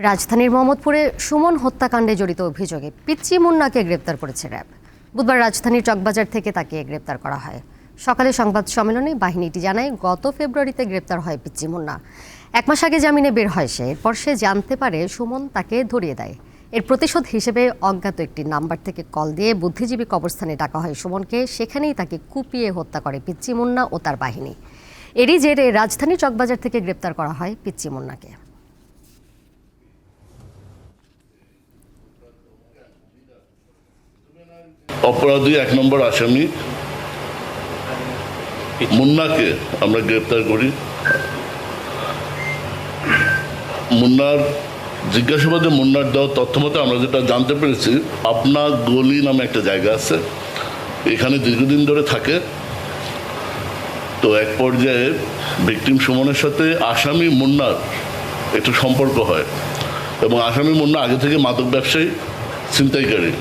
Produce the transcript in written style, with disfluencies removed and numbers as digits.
রাজধানীর মোহাম্মদপুরে সুমন হত্যাকাণ্ডে জড়িত অভিযোগে পিচ্চি মুন্নাকে গ্রেপ্তার করেছে র্যাব। বুধবার রাজধানীর চকবাজার থেকে তাকে গ্রেপ্তার করা হয়। সকালে সংবাদ সম্মেলনে বাহিনীটি জানায়, গত ফেব্রুয়ারিতে গ্রেপ্তার হয় পিচ্চি মুন্না। 1 মাস আগে জামিনে বের হয় সে। এরপর সে জানতে পারে সুমন তাকে ধরিয়ে দেয়। এর প্রতিশোধ হিসেবে অজ্ঞাত একটি নাম্বার থেকে কল দিয়ে বুদ্ধিজীবী কবরস্থানে ডাকা হয় সুমনকে। সেখানেই তাকে কুপিয়ে হত্যা করে পিচ্চি মুন্না ও তার বাহিনী। এরই জেরে রাজধানীর চকবাজার থেকে গ্রেপ্তার করা হয় পিচ্চি মুন্নাকে। অপরাধী 1 নম্বর আসামি মুন্নাকে আমরা গ্রেপ্তার করি। মুন্নার জিজ্ঞাসাবাদে মুন্নার দেওয়া তথ্য মতো আমরা যেটা জানতে পেরেছি, আপনা গলি নামে একটা জায়গা আছে, এখানে দীর্ঘদিন ধরে থাকে। তো এক পর্যায়ে ভিকটিম সুমনের সাথে আসামি মুন্নার একটু সম্পর্ক হয় এবং আসামি মুন্না আগে থেকে মাদক ব্যবসায়ী, ছিনতাইকারী।